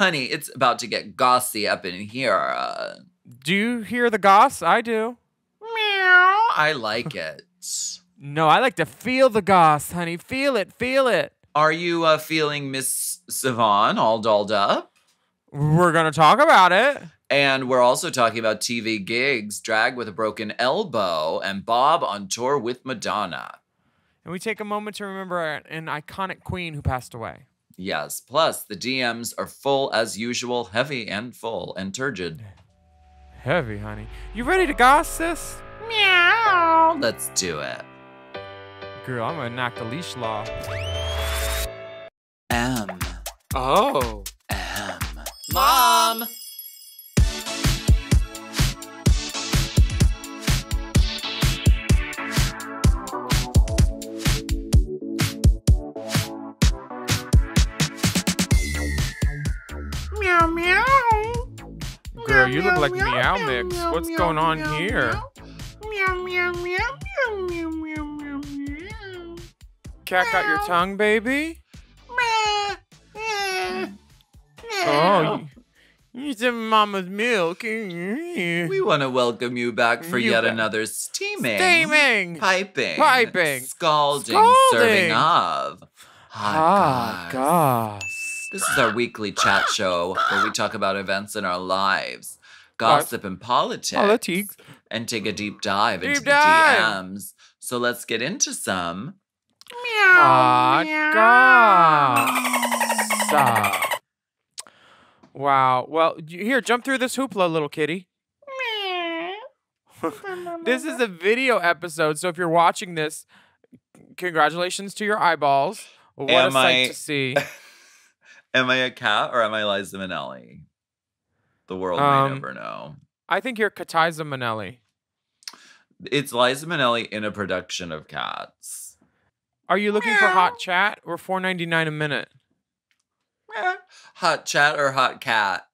Honey, it's about to get gossy up in here. Do you hear the goss? I do. Meow. I like it. No, I like to feel the goss, honey. Feel it, feel it. Are you feeling Miss Savon all dolled up? We're going to talk about it. And we're also talking about TV gigs, drag with a broken elbow, and Bob on tour with Madonna. And we take a moment to remember an iconic queen who passed away. Yes, plus the DMs are full as usual, heavy and full and turgid. Heavy, honey. You ready to goss, sis? Meow. Let's do it. Girl, I'm going to enact the leash law. M. Oh. M. Mom! Meow, meow. Girl, you look like Meow Mix. What's going on here? Meow, meow, meow, meow, meow, meow, meow, meow. Cat got your tongue, baby? Oh, you some mama's milk. We want to welcome you back for yet another steaming, piping, scalding serving of Hot Goss. This is our weekly chat show where we talk about events in our lives, gossip and politics, and take a deep dive into the DMs. So let's get into some Hot Goss. Wow. Well, here, jump through this hoopla, little kitty. This is a video episode, so if you're watching this, congratulations to your eyeballs. What a sight to see. Am I a cat or am I Liza Minelli? The world may never know. I think you're Liza Minelli. It's Liza Minelli in a production of Cats. Are you looking for hot chat or $4.99 a minute? Hot chat or hot cat?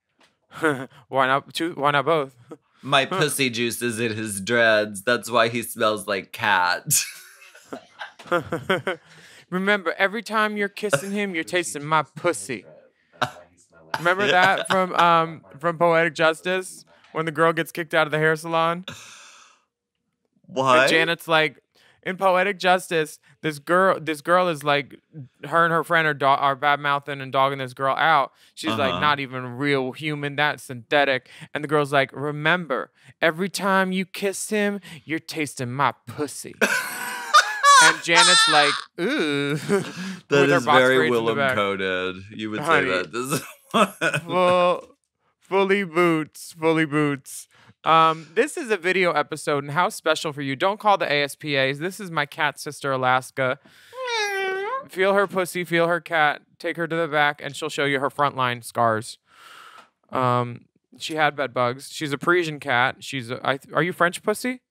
Why not both? My pussy juice is in his dreads. That's why he smells like cat. Remember, every time you're kissing him, you're tasting my pussy. Remember that from Poetic Justice when the girl gets kicked out of the hair salon? What? And Janet's like, in Poetic Justice, this girl is like, her and her friend are bad mouthing and dogging this girl out. She's like, not even real human, that's synthetic. And the girl's like, remember, every time you kiss him, you're tasting my pussy. And Janet's like, ooh. That is very Willam coded. You would say that. This is fully boots. This is a video episode, and how special for you. Don't call the ASPAs. This is my cat sister, Alaska. Feel her pussy, feel her cat. Take her to the back, and she'll show you her frontline scars. She had bed bugs. She's a Parisian cat. Are you French pussy?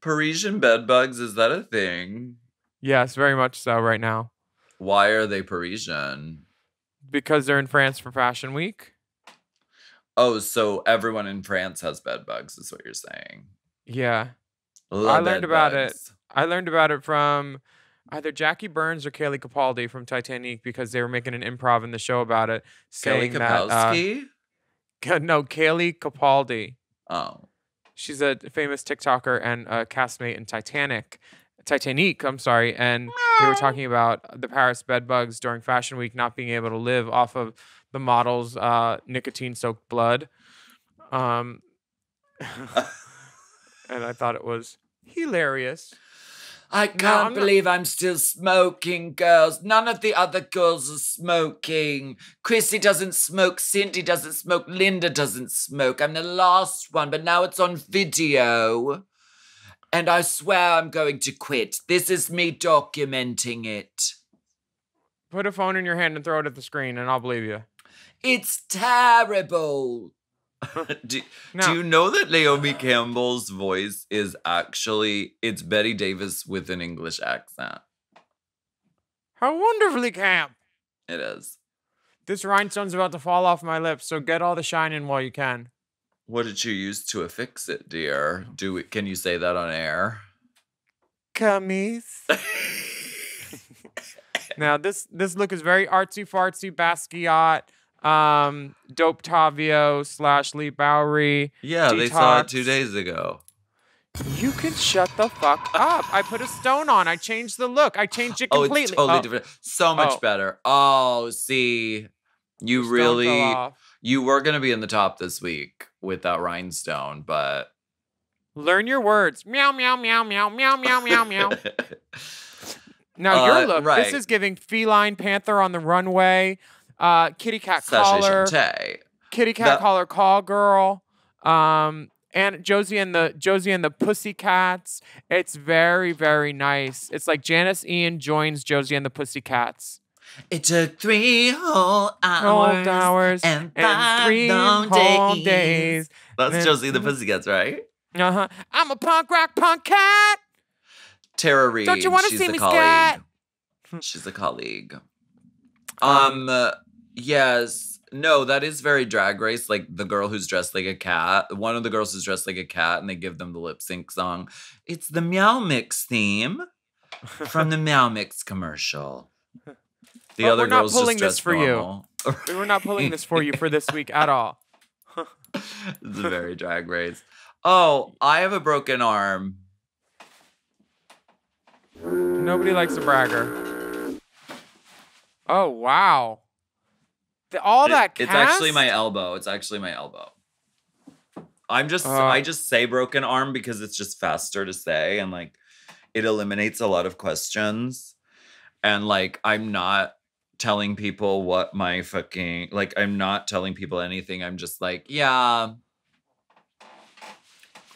Parisian bed bugs, is that a thing? Yes, very much so right now. Why are they Parisian? Because they're in France for Fashion Week. Oh, so everyone in France has bed bugs, is what you're saying. Yeah. I learned about it from either Jackie Burns or Kaylee Capaldi from Titanic because they were making an improv in the show about it. Kaylee Kapowski? No, Kaylee Capaldi. Oh. She's a famous TikToker and a castmate in Titanic, I'm sorry. And they were talking about the Paris bedbugs during Fashion Week not being able to live off of the model's nicotine-soaked blood. And I thought it was hilarious. I can't believe I'm still smoking, girls. None of the other girls are smoking. Chrissy doesn't smoke. Cindy doesn't smoke. Linda doesn't smoke. I'm the last one, but now it's on video. And I swear I'm going to quit. This is me documenting it. Put a phone in your hand and throw it at the screen, and I'll believe you. It's terrible. Do you know that Naomi Campbell's voice is actually, it's Betty Davis with an English accent? How wonderfully camp. It is. This rhinestone's about to fall off my lips, so get all the shine in while you can. What did you use to affix it, dear? Can you say that on air? Cummies. Now, this look is very artsy-fartsy, Basquiat. Dope Tavio / Lee Bowery. Yeah, Detox. they saw it 2 days ago. You can shut the fuck up. I put a stone on. I changed the look. I changed it completely. Oh, it's totally different. So much better. Oh, see, you were going to be in the top this week with that rhinestone, but. Learn your words. Meow, meow, meow, meow, meow, meow, meow, meow. Now, your look, this is giving feline panther on the runway, kitty cat collar, kitty cat collar call girl, and Josie and the Pussycats. It's very, very nice. It's like Janice Ian joins Josie and the Pussycats. It took 3 whole hours and 3 long days. That's Josie and the Pussycats, right? Uh-huh. I'm a punk rock punk cat. Tara Reid. Don't you want to see me scat? She's a colleague. Yes. No, that is very Drag Race. Like the girl who's dressed like a cat. One of the girls is dressed like a cat and they give them the lip sync song. It's the Meow Mix theme from the Meow Mix commercial. The other girl's just dressed normal. We're not pulling this for you for this week at all. It's a very Drag Race. Oh, I have a broken arm. Nobody likes a bragger. Oh, wow. That cast? It's actually my elbow. I just say broken arm because it's just faster to say and like it eliminates a lot of questions. And like I'm not telling people what my fucking I'm not telling people anything. I'm just like, yeah.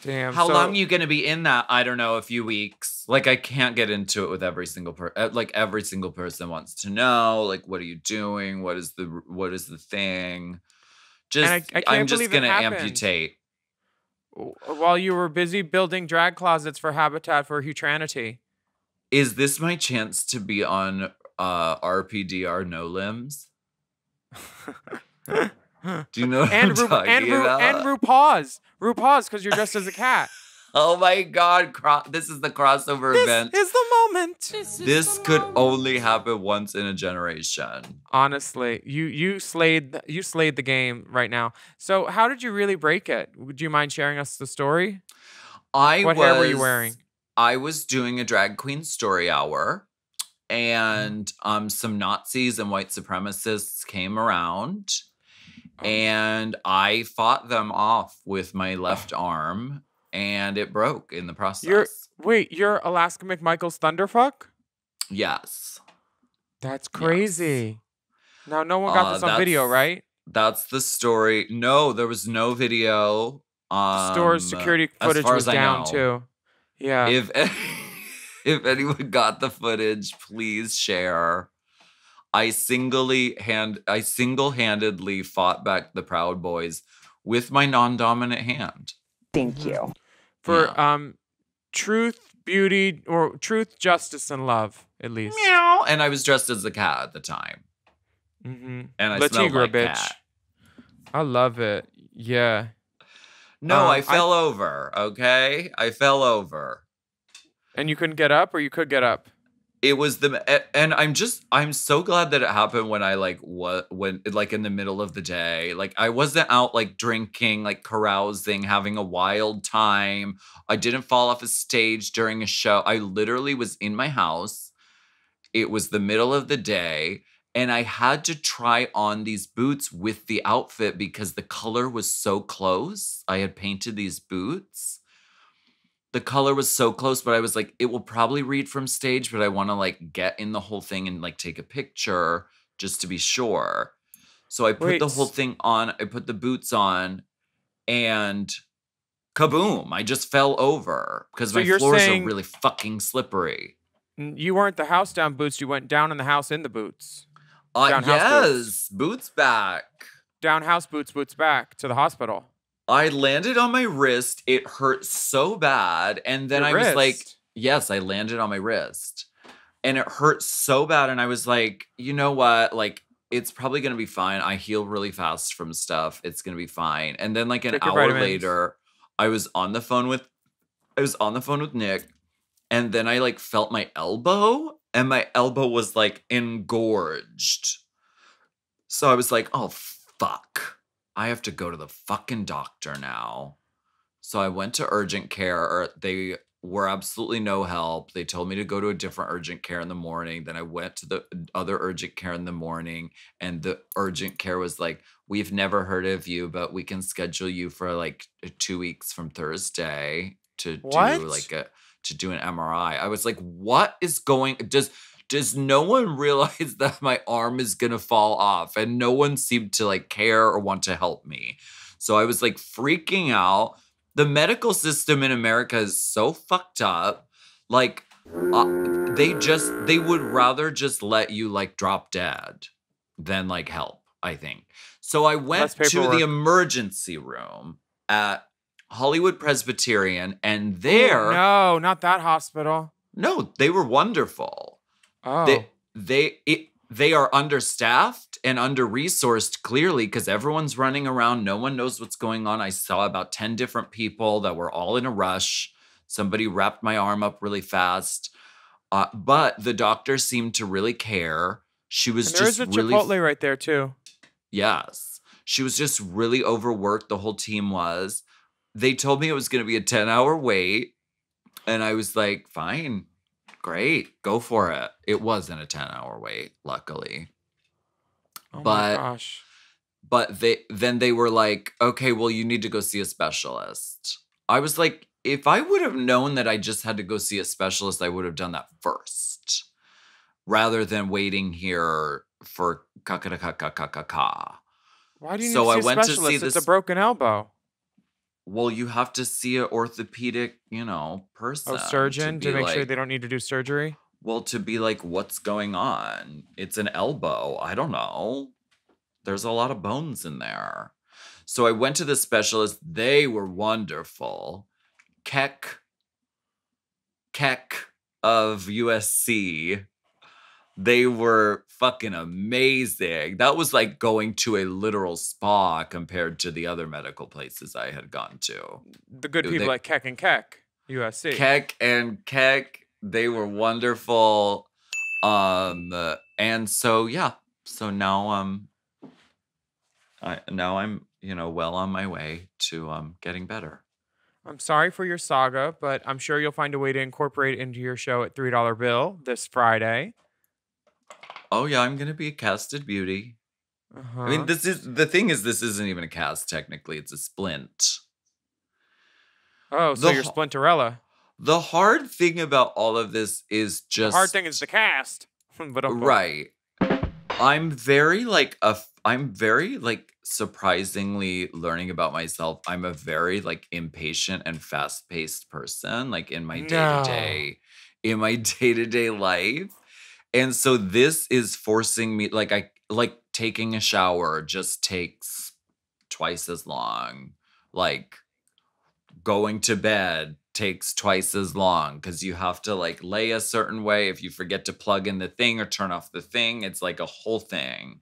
Damn. How long are you going to be in that? I don't know, a few weeks. Like, I can't get into it with every single person. Like, every single person wants to know, like, what are you doing? What is the thing? Just, I'm just going to amputate. While you were busy building drag closets for Habitat for Humanity. Is this my chance to be on RPDR No Limbs? Do you know what I'm talking about? And RuPaul's, because you're dressed as a cat. Oh my God, this is the crossover event. This is the moment. This could only happen once in a generation. Honestly, you slayed the game right now. So how did you really break it? Would you mind sharing us the story? What hair were you wearing? I was doing a drag queen story hour. And some Nazis and white supremacists came around. And I fought them off with my left arm, and it broke in the process. You're Alaska McMichael's Thunderfuck? Yes. That's crazy. Yes. Now, no one got this on video, right? That's the story. No, there was no video. Store's security footage was down, too. Yeah. If anyone got the footage, please share. I single-handedly fought back the Proud Boys with my non-dominant hand. Thank you. For truth, beauty, or truth, justice, and love, at least. Meow. And I was dressed as a cat at the time. Mm-hmm. And I smelled like cat. I love it. Yeah. No, I fell over, okay? I fell over. And you couldn't get up, or you could get up? It was and I'm so glad that it happened when I when in the middle of the day. Like I wasn't out like drinking, like carousing, having a wild time. I didn't fall off a stage during a show. I literally was in my house. It was the middle of the day and I had to try on these boots with the outfit because the color was so close. I had painted these boots. The color was so close, but I was like, it will probably read from stage, but I want to like get in the whole thing and like take a picture just to be sure. So I put the whole thing on. I put the boots on and kaboom, I just fell over because my floors are really fucking slippery. You weren't the house down boots. You went down in the house in the boots. Yes, boots back. Down house boots back to the hospital. I landed on my wrist. It hurt so bad. And then was like, yes, I landed on my wrist. And it hurt so bad. And I was like, you know what? Like, it's probably going to be fine. I heal really fast from stuff. It's going to be fine. And then like an hour later, I was on the phone with Nick. And then I like felt my elbow. And my elbow was like engorged. So I was like, oh, fuck, I have to go to the fucking doctor now. So I went to urgent care. They were absolutely no help. They told me to go to a different urgent care in the morning. Then I went to the other urgent care in the morning, and the urgent care was like, we've never heard of you, but we can schedule you for like 2 weeks from Thursday to do an MRI. I was like, what is going, does no one realize that my arm is gonna fall off? And no one seemed to like care or want to help me. So I was like freaking out. The medical system in America is so fucked up. Like, they would rather just let you like drop dead than like help, I think. So I went to the emergency room at Hollywood Presbyterian, and there... No, not that hospital. No, they were wonderful. Oh. They are understaffed and under-resourced, clearly, because everyone's running around. No one knows what's going on. I saw about 10 different people that were all in a rush. Somebody wrapped my arm up really fast. But the doctor seemed to really care. She was just really... There's a Chipotle right there, too. Yes. She was just really overworked. The whole team was. They told me it was going to be a 10-hour wait. And I was like, fine. Great, go for it. It wasn't a 10-hour wait, luckily. Oh my gosh. But they were like, okay, well, you need to go see a specialist. I was like, if I would have known that I just had to go see a specialist, I would have done that first, rather than waiting here for ka. Why do you need to see a specialist? It's a broken elbow. Well, you have to see an orthopedic, person. A surgeon to make sure they don't need to do surgery? Well, to be like, what's going on? It's an elbow. I don't know. There's a lot of bones in there. So I went to the specialist. They were wonderful. Keck of USC. They were fucking amazing. That was like going to a literal spa compared to the other medical places I had gone to. The good people at Keck and Keck, USC. Keck and Keck, they were wonderful. And so yeah, so now I'm well on my way to getting better. I'm sorry for your saga, but I'm sure you'll find a way to incorporate it into your show at $3 Bill this Friday. Oh, yeah, I'm going to be a casted beauty. I mean, this isn't even a cast, technically. It's a splint. Oh, so you're Splinterella. The hard thing about all of this is just... The hard thing is the cast. Right. I'm very, surprisingly learning about myself. I'm a very, impatient and fast-paced person, in my day-to-day life. And so this is forcing me, taking a shower just takes twice as long. Going to bed takes twice as long because you have to lay a certain way. If you forget to plug in the thing or turn off the thing, it's like a whole thing.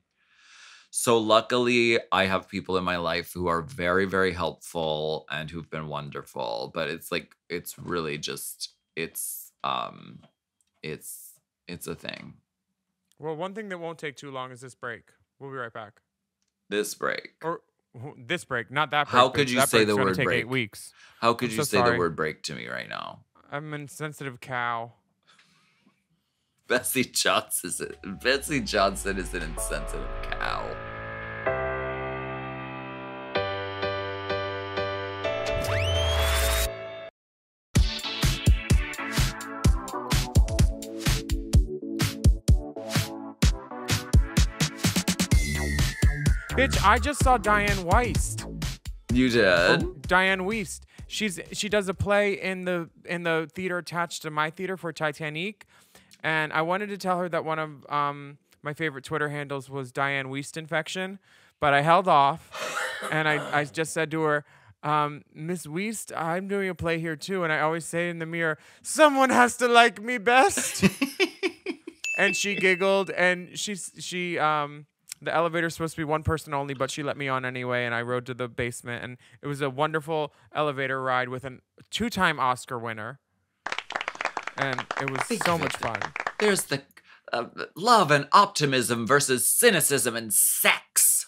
So luckily I have people in my life who are very, very helpful and who've been wonderful. But it's really just, it's a thing. Well, one thing that won't take too long is this break. We'll be right back. This break. Or this break, not that break. How could you say the word break? Take 8 weeks. How could you say the word break to me right now? I'm an insensitive cow. Betsy Johnson is an insensitive cow. Bitch, I just saw Diane Weist. You did? Oh, Diane Weist. She does a play in the theater attached to my theater for Titanic, and I wanted to tell her that one of my favorite Twitter handles was Diane Weist Infection, but I held off, and I just said to her, Miss Weist, I'm doing a play here too, and I always say in the mirror, someone has to like me best. And she giggled, and the elevator's supposed to be one person only, but she let me on anyway, and I rode to the basement, and it was a wonderful elevator ride with a 2-time Oscar winner, and it was so much fun. There's the love and optimism versus cynicism and sex.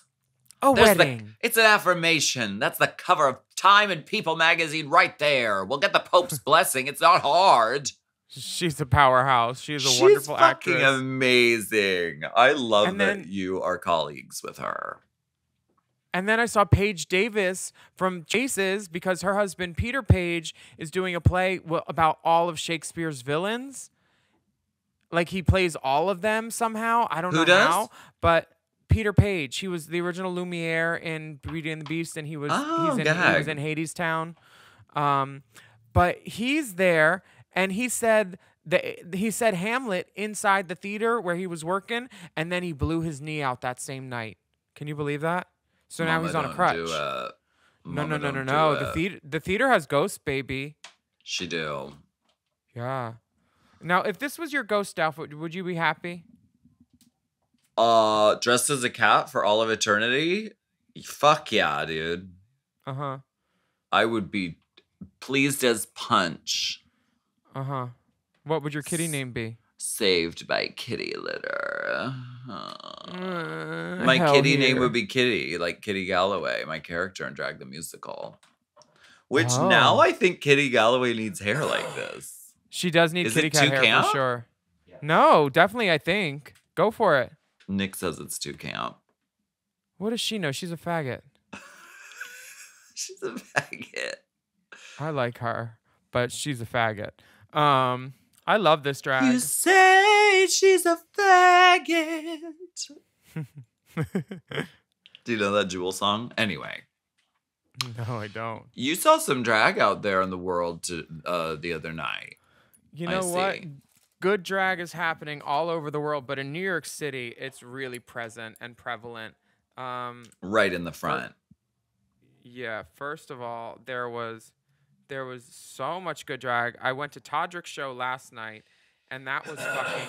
A wedding. It's an affirmation. That's the cover of Time and People magazine right there. We'll get the Pope's blessing. It's not hard. She's a powerhouse. She's a wonderful actress. She's fucking amazing. I love that you are colleagues with her. And then I saw Paige Davis from Chases because her husband, Peter Page, is doing a play about all of Shakespeare's villains. Like, he plays all of them somehow. I don't know how. But Peter Page, he was the original Lumiere in Beauty and the Beast, and he was in Hadestown. But he's there, and he said Hamlet inside the theater where he was working, and then he blew his knee out that same night. Can you believe that? So now he's on a crutch. No. The theater has ghosts, baby. She do. Yeah. Now, if this was your ghost outfit, would you be happy? Dressed as a cat for all of eternity? Fuck yeah, dude. Uh-huh. I would be pleased as punch. Uh-huh. What would your kitty name be? Saved by kitty litter. My kitty name would be Kitty, like Kitty Galloway, my character in Drag the Musical. Which now I think Kitty Galloway needs hair like this. She does need kitty cat hair for sure. Yeah. No, definitely, I think. Go for it. Nick says it's too camp. What does she know? She's a faggot. She's a faggot. I like her, but she's a faggot. I love this drag. You say she's a faggot. Do you know that Jewel song? Anyway. No, I don't. You saw some drag out there in the world the other night. You know what? Good drag is happening all over the world, but in New York City, it's really present and prevalent. Right in the front. Yeah. First of all, there was so much good drag. I went to Todrick's show last night, and that was fucking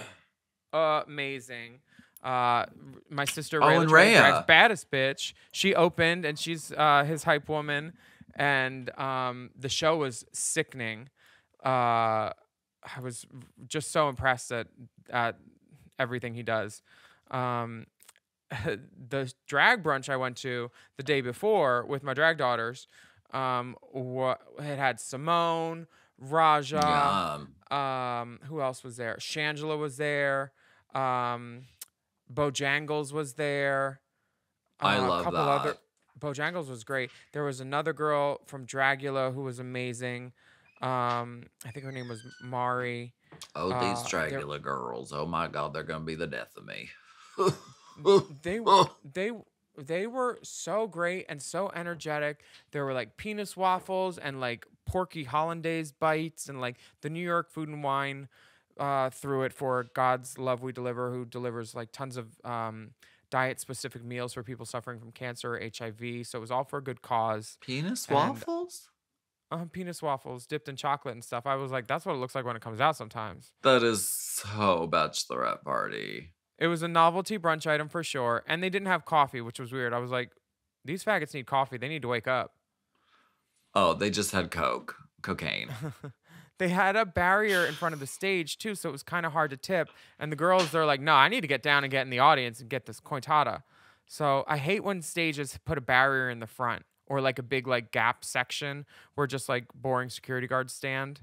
amazing. My sister Rhea, drag's baddest bitch. She opened, and she's his hype woman, and the show was sickening. I was just so impressed at everything he does. The drag brunch I went to the day before with my drag daughters, it had Simone, Raja, who else was there? Shangela was there. Bojangles was there. I love that. Bojangles was great. There was another girl from Dragula who was amazing. I think her name was Mari. Oh, these Dragula girls. Oh my God, they're gonna be the death of me. They were so great and so energetic. There were like penis waffles and like porky hollandaise bites and like the New York Food and Wine threw it for God's Love We Deliver, who delivers like tons of diet-specific meals for people suffering from cancer or HIV. So it was all for a good cause. Penis waffles? Penis waffles dipped in chocolate and stuff. I was like, that's what it looks like when it comes out sometimes. That is so bachelorette party. It was a novelty brunch item for sure. And they didn't have coffee, which was weird. I was like, these faggots need coffee. They need to wake up. Oh, they just had cocaine. They had a barrier in front of the stage, too, so it was kind of hard to tip. And the girls, they're like, no, I need to get down and get in the audience and get this cointada. So I hate when stages put a barrier in the front or like a big like gap section where just like boring security guards stand.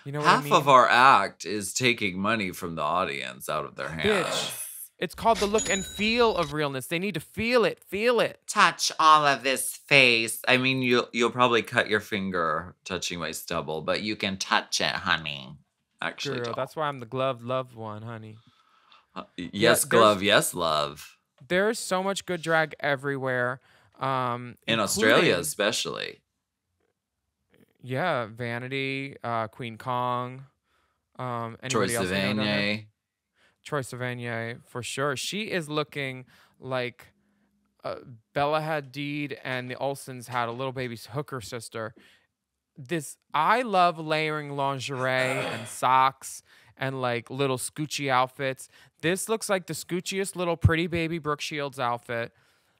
You know what I mean? Half of our act is taking money from the audience out of their hands. Bitch. It's called the look and feel of realness. They need to feel it. Feel it. Touch all of this face. I mean, you'll probably cut your finger touching my stubble, but you can touch it, honey. Actually, girl, that's why I'm the glove loved one, honey. Yes, glove. Yes, love. There's so much good drag everywhere. In Australia, especially. Yeah, Vanity, Queen Kong, Troye Sivanyi. Troye Sivanyi, for sure. She is looking like Bella Hadid and the Olsens had a little baby hooker sister. I love layering lingerie and socks and like little scoochy outfits. This looks like the scoochiest little pretty baby Brooke Shields outfit,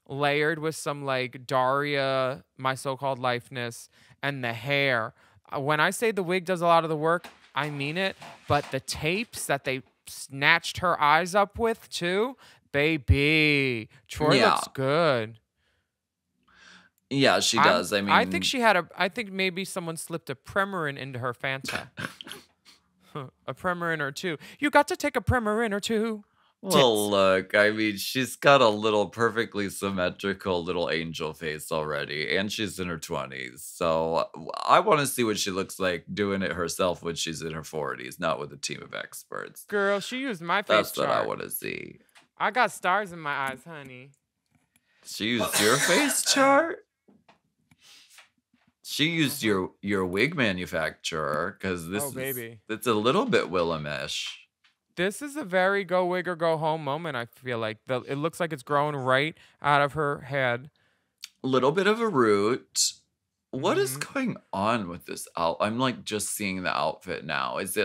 layered with some like Daria, My So-Called Lifeness, and the hair. When I say the wig does a lot of the work, I mean it, but the tapes that they snatched her eyes up with too, Baby. Troy looks good. Yeah, she does. I mean, I think I think maybe someone slipped a Premarin into her Fanta. A Premarin or two. You got to take a Premarin or two. Well, look, I mean, she's got a little perfectly symmetrical little angel face already, and she's in her 20s. So I want to see what she looks like doing it herself when she's in her 40s, not with a team of experts. Girl, she used my face That's chart. what I want to see. I got stars in my eyes, honey. She used your face chart? She used your wig manufacturer, because it's a little bit Willam-ish. This is a very go wig or go home moment, I feel like. It looks like it's growing right out of her head. A little bit of a root. What is going on with this outfit? I'm like just seeing the outfit now. Is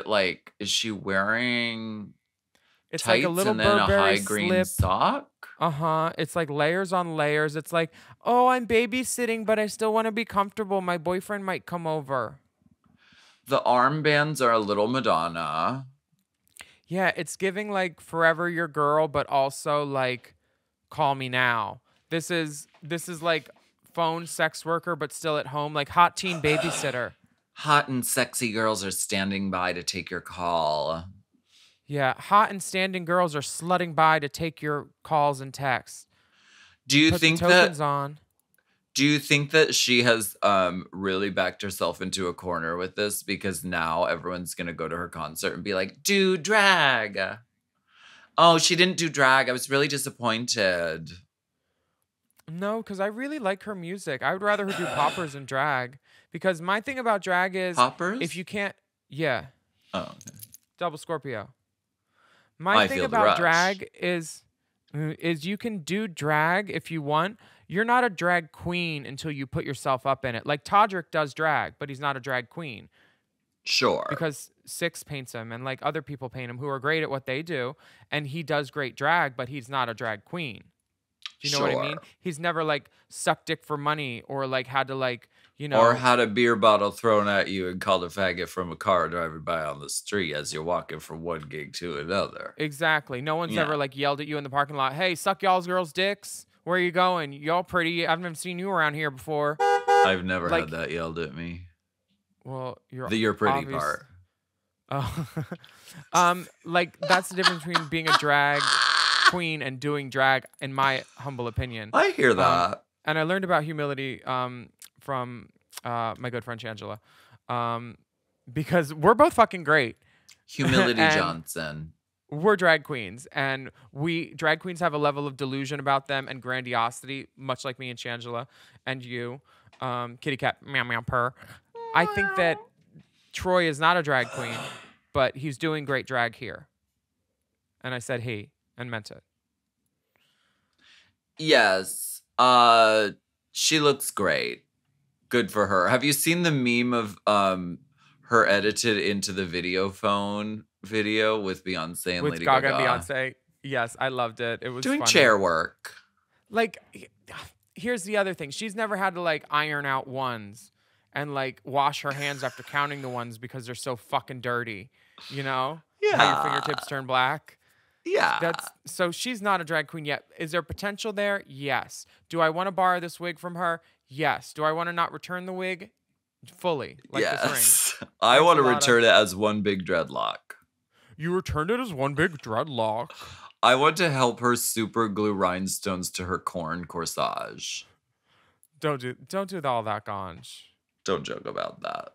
she wearing tights like a little and then a high slip. green sock? It's like layers on layers. It's like, oh, I'm babysitting, but I still want to be comfortable. My boyfriend might come over. The armbands are a little Madonna. Yeah, it's giving like Forever Your Girl, but also like Call Me Now. This is like phone sex worker, but still at home, like hot teen babysitter. Hot and sexy girls are standing by to take your call. Yeah, hot and standing girls are slutting by to take your calls and texts. Do you Put think the tokens on? Do you think that she has really backed herself into a corner with this, because now everyone's going to go to her concert and be like, do drag. Oh, she didn't do drag. I was really disappointed. No, because I really like her music. I would rather her do poppers than drag, because my thing about drag is poppers? If you can't, yeah. Oh, okay. Double Scorpio. My thing about drag is you can do drag if you want. You're not a drag queen until you put yourself up in it. Like Todrick does drag, but he's not a drag queen. Sure. Because Six paints him and like other people paint him who are great at what they do. And he does great drag, but he's not a drag queen. Do you know what I mean? He's never like sucked dick for money or like had to like, you know. Or had a beer bottle thrown at you and called a faggot from a car driving by on the street as you're walking from one gig to another. Exactly. No one's ever like yelled at you in the parking lot, hey, suck y'all's girls' dicks. Where are you going? Y'all pretty. I've never seen you around here before. I've never had that yelled at me. Well, you're pretty part. Oh. Like that's the difference between being a drag queen and doing drag, in my humble opinion. I hear that. And I learned about humility from my good friend Shangela. Because we're both fucking great. Humility Johnson. We're drag queens, and drag queens have a level of delusion about them and grandiosity, much like me and Shangela and you, kitty cat, meow meow purr. I think that Troy is not a drag queen, but he's doing great drag here. And I said he and meant it. Yes, she looks great. Good for her. Have you seen the meme of her edited into the video phone video with Beyonce and Lady Gaga? With Gaga and Beyonce. Yes, I loved it. It was doing funny. Chair work. Like, here's the other thing. She's never had to like iron out ones and like wash her hands after counting the ones because they're so fucking dirty. You know? Yeah. How your fingertips turn black. Yeah. So she's not a drag queen yet. Is there potential there? Yes. Do I want to borrow this wig from her? Yes. Do I want to not return the wig? Fully. Like yes. I want to return it as one big dreadlock. You returned it as one big dreadlock. I want to help her super glue rhinestones to her corn corsage. Don't do all that, Ganj. Don't joke about that.